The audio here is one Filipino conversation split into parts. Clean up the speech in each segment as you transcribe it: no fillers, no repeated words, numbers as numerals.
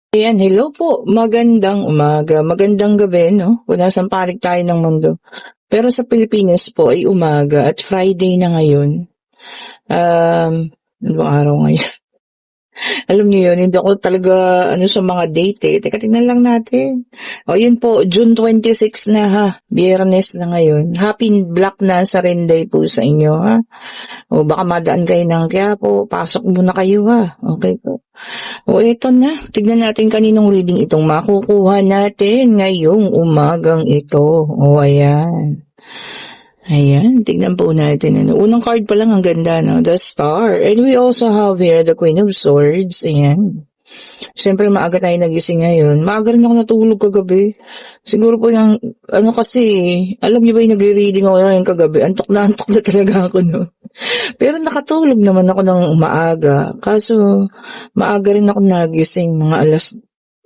Ayan, hello po. Magandang umaga, magandang gabi, no? Kung nasang panig tayo ng mundo. Pero sa Pilipinas po ay umaga at Friday na ngayon. Ano bang araw ngayon? Alam niyo yun, hindi ako talaga sa mga date eh. Teka, tingnan lang natin. O yun po, June 26 na ha. Biyernes na ngayon. Happy Black Nazarene Day po sa inyo ha. O baka madaan kayo ng Quiapo, pasok muna kayo ha. Okay po. O eto na, tignan natin kaninong reading itong makukuha natin ngayong umagang ito. O ayan. Ayan, tignan po natin. Unang card pa lang ang ganda, no? The Star. And we also have here the Queen of Swords. Ayan. Siyempre maaga tayo nagising ngayon. Maaga rin ako natulog kagabi. Siguro po yung, kasi, alam niyo ba yung nagre-reading ako yung kagabi? Antok na talaga ako, no? Pero nakatulog naman ako ng maaga. Kaso, maaga rin ako nagising, mga alas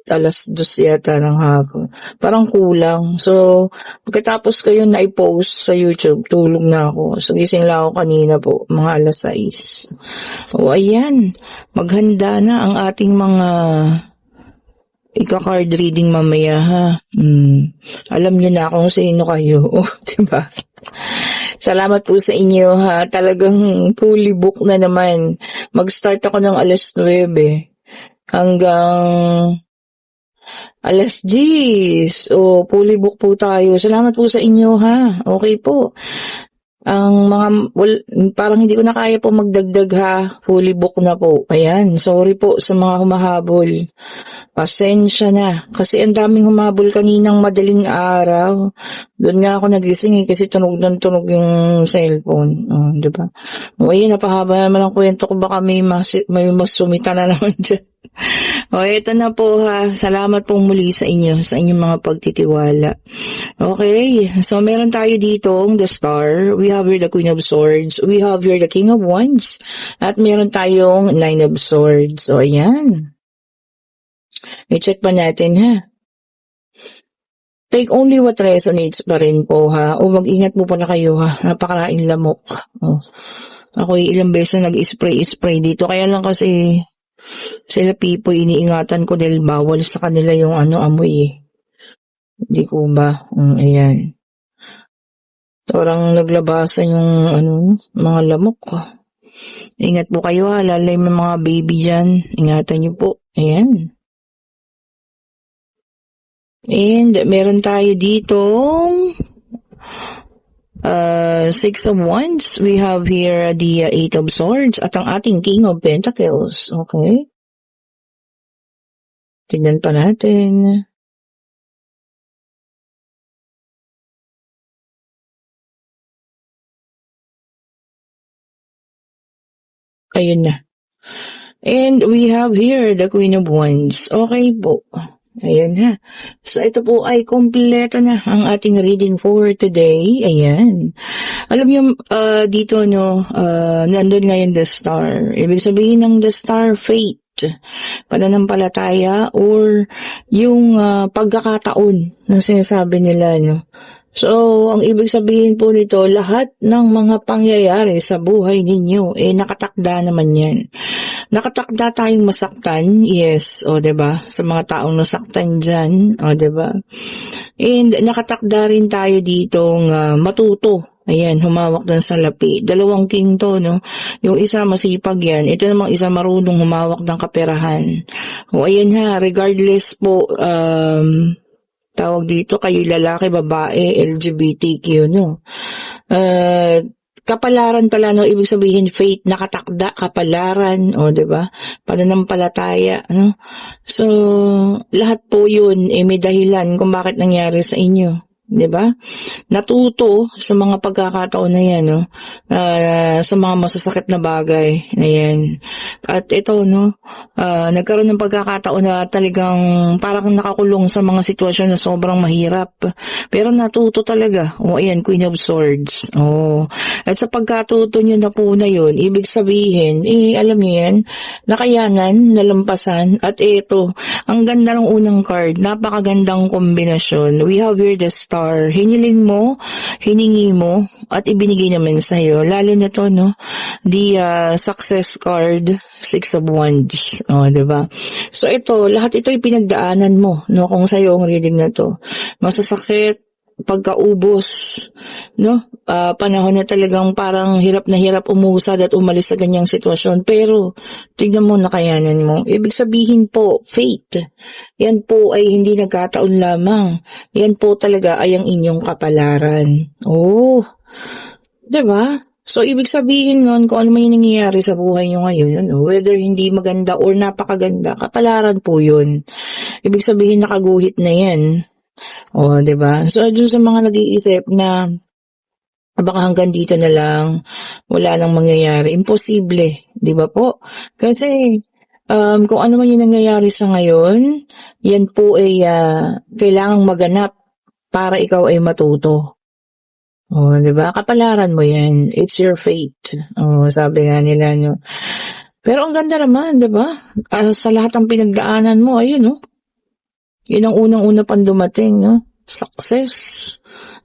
2 yata ng hapon. Parang kulang. So, pagkatapos ko yun na-post sa YouTube, tulog na ako. So, gising lang ako kanina po, mga alas 6. O, ayan. Maghanda na ang ating mga ika-card reading mamaya, ha? Alam nyo na kung sino kayo. O, diba? Salamat po sa inyo, ha? Talagang fully book na naman. Mag-start ako ng alas 9 hanggang alas 10. O, fully book po tayo. Salamat po sa inyo, ha? Okay po. Ang parang hindi ko na kaya po magdagdag ha. Fully book na po. Ayan, sorry po sa mga humahabol. Pasensya na. Kasi ang daming humahabol kaninang madaling araw. Doon nga ako nagising kasi tunog yung cellphone. Diba? O ayan, napahaba naman ang kwento ko. Baka may masumita na naman dyan. O, eto na po ha. Salamat po muli sa inyong mga pagtitiwala. Okay, so meron tayo dito the Star. We have here the Queen of Swords. We have here the King of Wands. At meron tayong Nine of Swords. So, ayan. I-check pa natin ha. Take only what resonates pa rin po ha. O mag-ingat po pala kayo ha. Napakalaking lamok. Ako ilang beses na nag-spray dito. Kaya lang kasi sila Pipoy, iniingatan ko dahil bawal sa kanila yung amoy eh. Hindi ko ba? Ayan. Parang naglabasan yung mga lamok. Ingat po kayo ha, lalay may mga baby dyan. Ingatan nyo po. Ayan. And meron tayo dito Six of Wands. We have here the Eight of Swords at ang ating King of Pentacles. Okay. Tignan pa natin. Ayun na. And we have here the Queen of Wands. Okay po. Ayan ha. So ito po ay kompleto na ang ating reading for today. Ayan. Alam niyo dito nandun ngayon the Star. Ibig sabihin ng the Star, fate, pananampalataya, or yung pagkakataon na sinasabi nila, no. So, ang ibig sabihin po nito, lahat ng mga pangyayari sa buhay ninyo, nakatakda naman yan. Nakatakda tayong masaktan, yes, o diba? Sa mga taong nasaktan dyan, o diba? And nakatakda rin tayo ditong matuto. Ayan, humawak dun sa lapi. Dalawang king to, no? Yung isa masipag yan. Ito namang isa marunong humawak ng kaperahan. O ayan ha, regardless po, tawag dito, kayo lalaki, babae, LGBTQ, no? Kapalaran pala, no? Ibig sabihin, fate, nakatakda, kapalaran, o, diba? Pananampalataya, no? So, lahat po yun, may dahilan kung bakit nangyari sa inyo. Diba? Natuto sa mga pagkakataon na yan, no? Sa mga masasakit na bagay na yan. At ito, no? Nagkaroon ng pagkakataon na talagang parang nakakulong sa mga sitwasyon na sobrang mahirap. Pero natuto talaga. O, ayan, Queen of Swords. O, at sa pagkatuto nyo na po na yun, ibig sabihin, alam nyo yan, nakayanan, nalampasan, at ito, ang ganda ng unang card, napakagandang kombinasyon. We have here the Star Star. Hiniling mo, hiningi mo, at ibinigay naman sa'yo. Lalo na to, no? The success card, Six of Wands. O, diba? So, ito, lahat ito pinagdaanan mo, no? Kung sa'yo ang reading na to. Masasakit, pagkaubos, no? Panahon na talagang parang hirap na hirap umusad at umalis sa ganyang sitwasyon. Pero, tignan mo, nakayanan mo. Ibig sabihin po, fate. Yan po ay hindi nagkataon lamang. Yan po talaga ay ang inyong kapalaran. Oh, diba? So, ibig sabihin nun, kung ano man yung nangyayari sa buhay nyo ngayon, ano, whether hindi maganda or napakaganda, kapalaran po yun. Ibig sabihin, nakaguhit na yan. O, diba? So, dun sa mga nag-iisip na baka hanggang dito na lang, wala nang mangyayari. Imposible, di ba po? Kasi, kung ano man yung nangyayari sa ngayon, yan po ay kailangang maganap para ikaw ay matuto. O, di ba? Kapalaran mo yan. It's your fate. O, sabi nga nila, no? Pero ang ganda naman, di ba? Sa lahat ng pinagdaanan mo, ayun, no? Yun ang unang-una pang dumating, no? Success.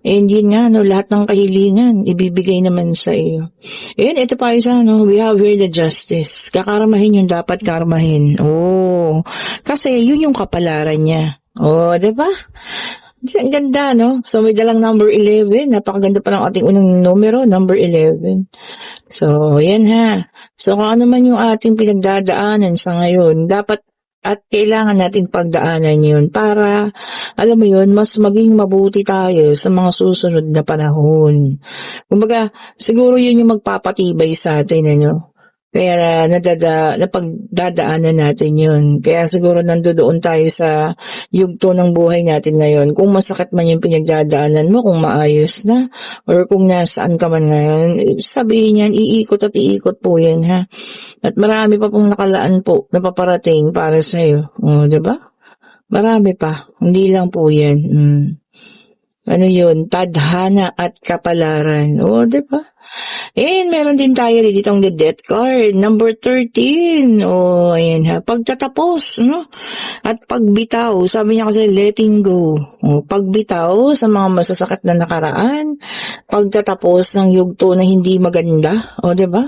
And yun nga, no, lahat ng kahilingan, ibibigay naman sa iyo. And ito pa isa, no, we have here the justice. Kakarmahin yung dapat karmahin. Oh, kasi yun yung kapalaran niya. Oh, diba? Ang ganda, no? So, may dalang number 11. Napakaganda pa ng ating unang numero, number 11. So, yan ha. So, kung ano man yung ating pinagdadaanan sa ngayon, dapat at kailangan natin pagdaanan yun para, alam mo yun, mas maging mabuti tayo sa mga susunod na panahon. Kumbaga, siguro yun yung magpapatibay sa atin, ano? Kaya napagdadaanan natin yun. Kaya siguro nandoon tayo sa yugto ng buhay natin ngayon. Kung masakit man yung pinagdadaanan mo, kung maayos na, or kung nasaan ka man ngayon, sabihin yan, iikot at iikot po yan, ha? At marami pa pong nakalaan po na paparating para sa'yo. O, diba? Marami pa. Hindi lang po yan. Ano yun? Tadhana at kapalaran. O, diba? And meron din tayo dito ang the death card, number 13. O, ayan ha. Pagtatapos, no? At pagbitaw. Sabi niya kasi, letting go. O, pagbitaw sa mga masasakit na nakaraan. Pagtatapos ng yugto na hindi maganda. O, diba?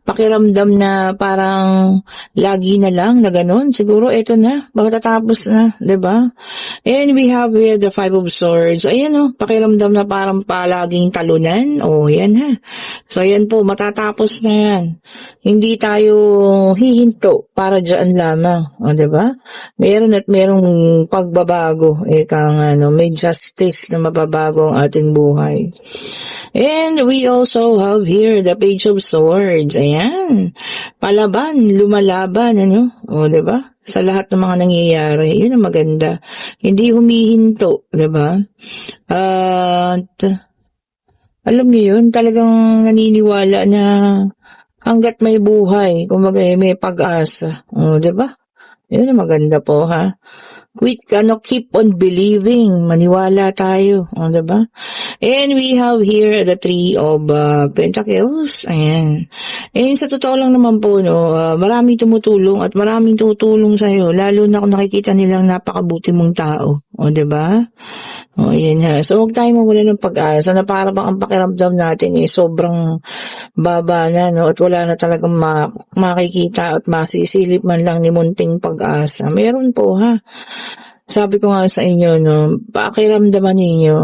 Pakiramdam na parang lagi na lang na ganun. Siguro, eto na. Pagtatapos na. Diba? And we have here the Five of Swords. Ayan o. Pakiramdam na parang palaging talunan. O, yan ha. So, ayan po, matatapos na yan. Hindi tayo hihinto para dyan lamang. O, diba? Meron at merong pagbabago. May justice na mababago ang ating buhay. And we also have here the Page of Swords. Ayan. Palaban, lumalaban, ano? O, diba? Sa lahat ng mga nangyayari. Yun ang maganda. Hindi humihinto, diba? At alam niyo yun, talagang naniniwala na hanggat may buhay, kumbaga may pag-asa. O, diba? Yun ang maganda po, ha? Keep on believing. Maniwala tayo. O, diba? And we have here the Three of Pentacles. Ayan. And sa totoo lang naman po, no, maraming tumutulong at maraming tutulong sa'yo. Lalo na kung nakikita nilang napakabuti mong tao. O, diba? O, yan ha. So, huwag tayo mawala ng pag-asa na para bang ang pakiramdam natin sobrang baba na, no? At wala na talagang makikita at masisilip man lang ni munting pag-asa. Meron po, ha? Sabi ko nga sa inyo, no, pakiramdaman ninyo,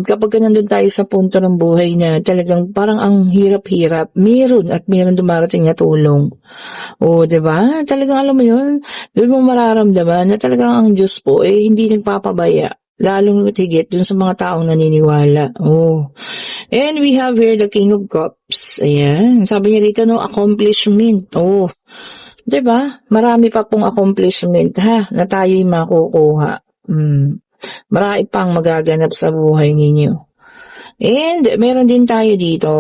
kapag nandun tayo sa punto ng buhay na talagang parang ang hirap-hirap, meron dumarating na tulong. O, diba? Talagang alam mo yun, doon mo mararamdaman na talagang ang Diyos po, hindi nagpapabaya. Lalong higit dun sa mga taong naniniwala. Oh. And we have here the King of Cups. Ayan. Sabi niya dito, no, accomplishment. Oh. Diba? Marami pa pong accomplishment, ha, na tayo'y makukuha. Marami pang magaganap sa buhay ninyo. And meron din tayo dito,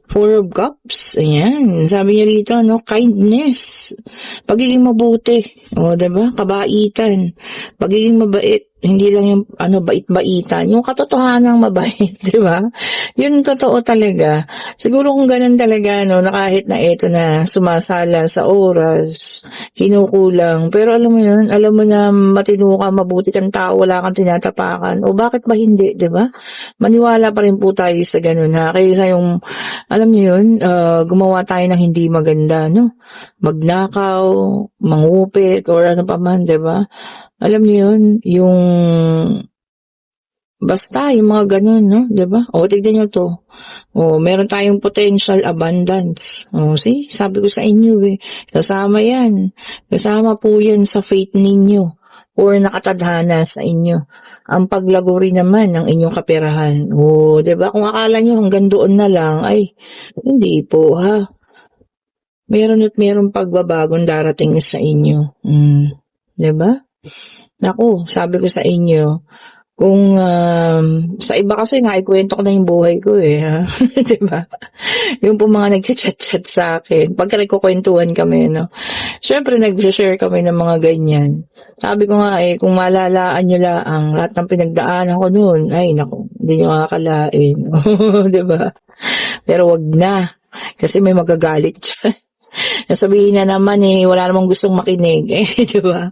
Four of Cups. Ayan. Sabi niya dito, no, kindness. Pagiging mabuti. O, diba? Kabaitan. Pagiging mabait. hindi lang yung bait-baitan, yung katotohanang mabait, 'di ba? Yun totoo talaga. Siguro kung ganun talaga no, na kahit na eto na sumasala sa oras, kinukulang, pero alam mo yun, alam mo na matino ka, mabuti kang tao, wala kang tinatapakan. O bakit ba hindi, 'di ba? Maniwala pa rin po tayo sa ganun ha. Kaysa yung alam niyo yun, gumawa tayo ng hindi maganda, no? Magnakaw, mangupit, or ano pa man, 'di ba? Alam niyo yun, yung basta yung mga ganun, no? 'Di ba? O tignan niyo 'to. O meron tayong potential abundance. O see, sabi ko sa inyo eh, kasama 'yan. Kasama po 'yan sa faith ninyo or nakatadhana sa inyo. Ang paglago rin naman ng inyong kaperahan. O, 'di ba? Kung akala niyo hanggang doon na lang, ay hindi po ha. Meron at meron pagbabagong darating sa inyo. 'Di ba? Naku, sabi ko sa inyo, kung sa iba kasi naikwento ko na yung buhay ko eh, ha? 'Di ba? Yung po mga nagchat-chat sa akin, pagka nagkukwentuhan kami, no? Siyempre, nag-share kami ng mga ganyan. Sabi ko nga eh, kung malalaan nyo lang lahat ng pinagdaanan ko noon, ay naku, hindi nyo makakalain. 'Di ba? Pero wag na, kasi may magagalit dyan. Nasabihin na naman eh, wala namang gustong makinig. Eh, di ba?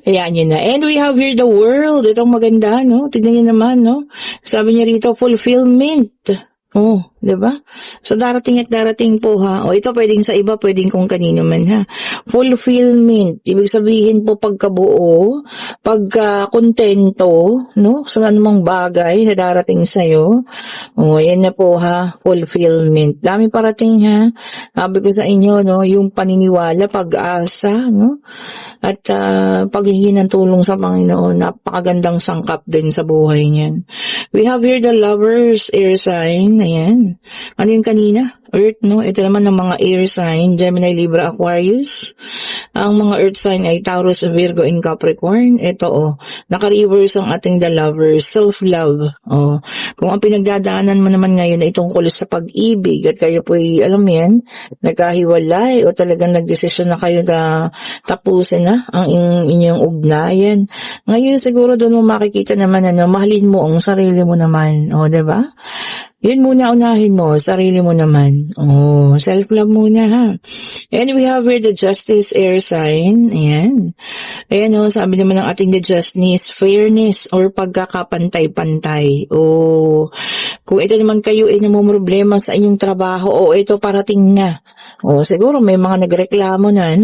Ayan yun na. And we have here the world. Itong maganda, no? Tignan niyo naman, no? Sabi niya rito, fulfillment. Oh, 'di ba? So darating at darating po ha. O ito pwedeng sa iba, pwedeng kung kanino man ha. Fulfillment, ibig sabihin po pagkabuo, pagka-kontento, no? Sa anumang bagay na darating sa iyo. O yan na po ha, fulfillment. Dami parating ha. Sabi ko sa inyo, no, yung paniniwala, pag-asa, no? At paghihingi ng tulong sa Panginoon, napakagandang sangkap din sa buhay niyan. We have here the lovers, air sign. Ayan. Ano yung kanina? Earth, no? Ito naman ng mga air sign, Gemini, Libra, Aquarius. Ang mga earth sign ay Taurus, Virgo, and Capricorn. Ito, naka-reverse ang ating the lovers, self-love. Kung ang pinagdadaanan mo naman ngayon ay tungkol sa pag-ibig at kayo po ay, alam mo yan, nagkahiwalay o talagang nagdesisyon na kayo na tapusin na ang inyong ugnayan. Ngayon siguro doon mo makikita naman mahalin mo ang sarili mo naman. Diba? Yun muna, unahin mo, sarili mo naman. Self-love muna ha. And we have here the justice air sign. Ayan. Ayan sabi naman ng ating the justness, fairness or pagkakapantay-pantay. Kung ito naman kayo ay namumroblema sa inyong trabaho, ito parating na. Siguro may mga nagreklamo na,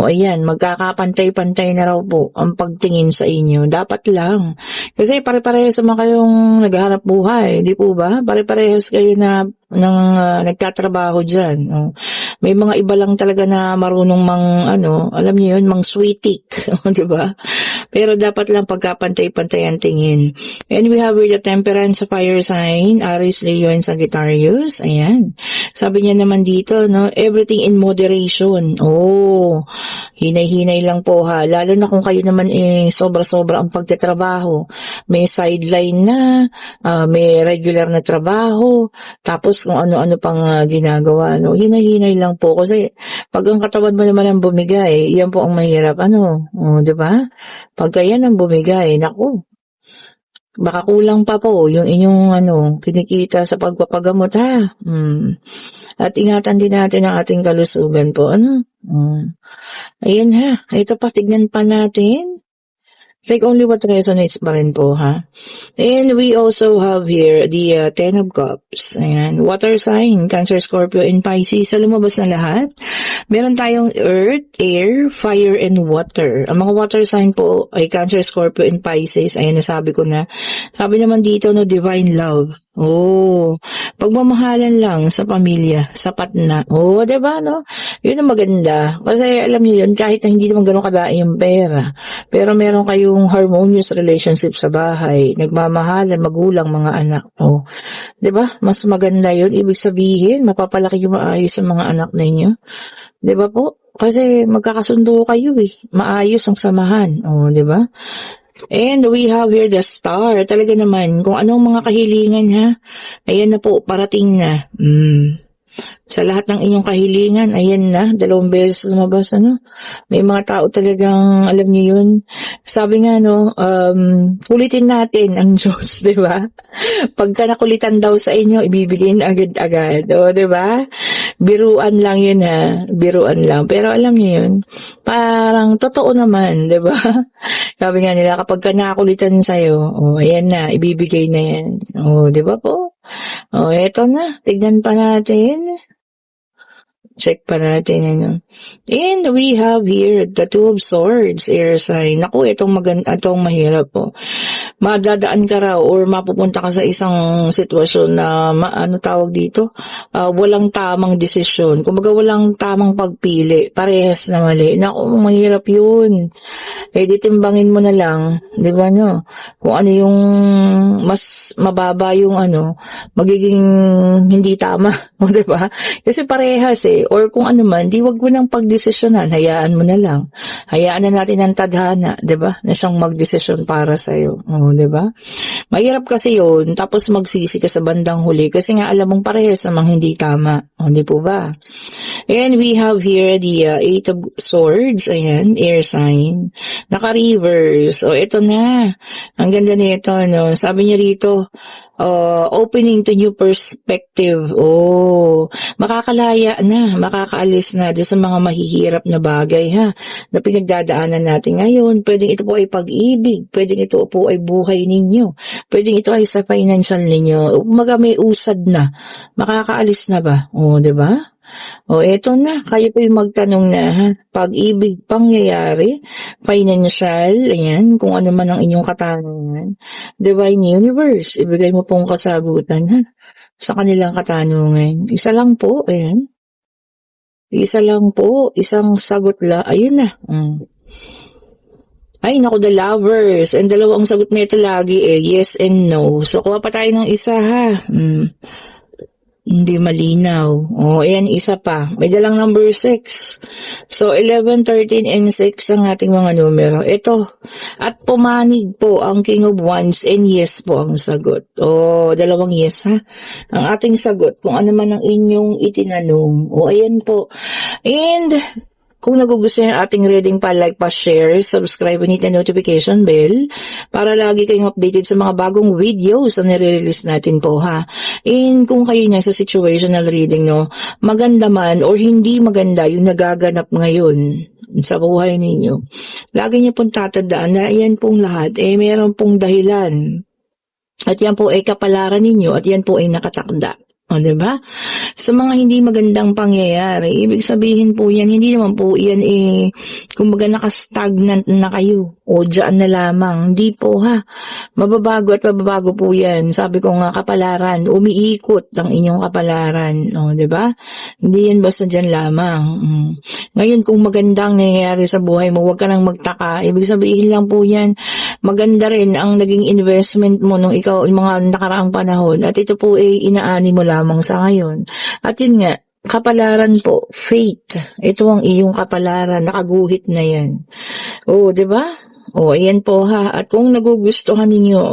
ayan, magkakapantay-pantay na raw po ang pagtingin sa inyo. Dapat lang. Kasi pare-parehas naman kayong naghahanap buhay, di po ba? Pare-parehas kayo na nagtatrabaho dyan. May mga iba lang talaga na marunong alam niyo yun, mang sweetik, di ba? Pero dapat lang pagkapantay-pantay ang tingin. And we have the temperance fire sign, Aries, Leo, and Sagittarius. Ayan. Sabi niya naman dito, everything in moderation. Hinay-hinay lang po ha. Lalo na kung kayo naman sobra-sobra ang pagtatrabaho. May sideline na, may regular na trabaho, tapos kung ano-ano pang ginagawa. Hinay-hinay lang po. Kasi pag ang katawan mo naman ang bumigay, yan po ang mahirap. Di ba? Pagka yan ang bumigay, naku, baka kulang pa po yung inyong kinikita sa pagpapagamot ha. At ingatan din natin ang ating kalusugan po. Ayan ha. Ito pa, tignan pa natin. Take only what resonates pa rin po ha. And we also have here the Ten of Cups. Ayan. Water sign, Cancer, Scorpio, and Pisces. So lumabas na lahat. Meron tayong Earth, Air, Fire, and Water. Ang mga water sign po ay Cancer, Scorpio, and Pisces. Ayan, nasabi ko na. Sabi naman dito, divine love. Pagmamahalan lang sa pamilya, sapat na. Diba, Yun ang maganda. Kasi alam niyo yun, kahit na hindi naman ganun kadaing yung pera, pero meron kayong harmonious relationship sa bahay, nagmamahalan, magulang, mga anak. Diba? Mas maganda yun. Ibig sabihin, mapapalaki yung maayos sa mga anak ninyo. Diba po? Kasi magkakasundo kayo maayos ang samahan. Diba? And we have here the star. Talaga naman, kung anong mga kahilingan ha, ayan na po, parating na. Sa lahat ng inyong kahilingan, ayan na, 2 beses lumabas, ano. May mga tao talagang, alam niyo yun, sabi nga, no, kulitin natin ang Diyos, di ba? Pagka nakulitan daw sa inyo, ibibigay na agad-agad, o, di ba? Biruan lang yun, ha, biruan lang. Pero alam niyo yun, parang totoo naman, di ba? Sabi nga nila, kapag ka nakakulitan sa'yo, o, ayan na, ibibigay na yan. O, di ba po? O, eto na, tignan pa natin. Check pa natin, ano. And we have here the Two of Swords, air sign. Naku, itong mahirap po. Madadaan ka raw or mapupunta ka sa isang sitwasyon na ano tawag dito, walang tamang desisyon. Kumbaga walang tamang pagpili, parehas na mali. Naku, mahirap yun. Eh, ditimbangin mo na lang, di ba, no? Kung ano yung mas mababa yung ano, magiging hindi tama, o, di ba? Kasi parehas eh. Or kung ano man, di wag mo nang pagdesisyonan, hayaan mo na lang. Hayaan na natin ang tadhana, 'di ba? Na siyang magdesisyon para sa iyo. Oh, 'di ba? Mahirap kasi 'yun, tapos magsisi ka sa bandang huli kasi nga alam mong parehas namang hindi tama. Oh, di po ba? And we have here the Eight of Swords, ayan, air sign. Naka-reverse. O, ito na. Ang ganda nito, no? Sabi niya rito, opening to new perspective. Oh, makakalaya na, makakaalis na doon sa mga mahihirap na bagay, ha, na pinagdadaanan natin ngayon. Pwedeng ito po ay pag-ibig, pwedeng ito po ay buhay ninyo, pwedeng ito ay sa financial ninyo. Umaga may usad na, makakaalis na ba? Oh, 'di ba? O, eto na, kayo po yung magtanong na, ha? Pag-ibig, pangyayari, financial, ayan, kung ano man ang inyong katanungan. Divine Universe, ibigay mo pong kasagutan, ha? Sa kanilang katanungan. Isa lang po, ayan. Isa lang po, isang sagot la, ayun na. Ay, naku, the Lovers. And dalawang sagot nito lagi yes and no. So, kuha pa tayo ng isa, ha? Hindi malinaw. O, ayan, isa pa. May dalang number 6. So, 11, 13, and 6 ang ating mga numero. Ito. At pumanig po ang King of Wands and yes po ang sagot. O, dalawang yes, ha? Ang ating sagot, kung ano man ang inyong itinanong. O, ayan po. And kung nagugustuhan ang ating reading, pa-like, pa-share, subscribe, and hit the notification bell para lagi kayong updated sa mga bagong videos na nire-release natin po, ha. And kung kayo na sa situational reading, no, maganda man or hindi maganda yung nagaganap ngayon sa buhay ninyo, lagi niyo pong tatandaan na yan pong lahat, meron pong dahilan. At yan po ay kapalaran ninyo at yan po ay nakatakda. O, diba? Sa mga hindi magandang pangyayari, ibig sabihin po yan, hindi naman po yan kumbaga nakastagnant na kayo o dyan na lamang. Hindi po, ha. Mababago at mababago po yan. Sabi ko nga, kapalaran, umiikot ang inyong kapalaran. O, diba? Hindi yan basta dyan lamang. Ngayon, kung magandang nangyayari sa buhay mo, huwag ka nang magtaka. Ibig sabihin lang po yan, maganda rin ang naging investment mo nung ikaw, mga nakaraang panahon. At ito po ay inaani mo lamang sa ngayon. At yun nga, kapalaran po, fate. Ito ang iyong kapalaran, nakaguhit na yan. Oh, 'di ba? O, ayan po, ha. At kung nagugustuhan ninyo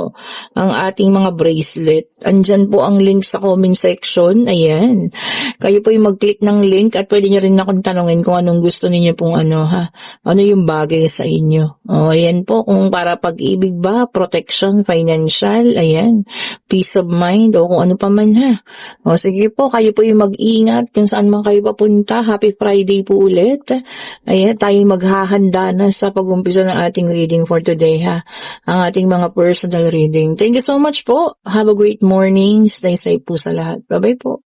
ang ating mga bracelet, andyan po ang link sa comment section. Ayan. Kayo po yung mag-click ng link at pwede nyo rin akong tanongin kung anong gusto ninyo pong ha. Ano yung bagay sa inyo. O, ayan po. Kung para pag-ibig ba, protection, financial, ayan. Peace of mind, o kung ano pa man, ha. O, sige po. Kayo po yung mag-ingat kung saan man kayo papunta. Happy Friday po ulit. Ayan, tayo maghahanda na sa pag-umpisa ng ating reading for today, ha. Ang ating mga personal reading. Thank you so much po. Have a great morning. Stay safe po sa lahat. Bye-bye po.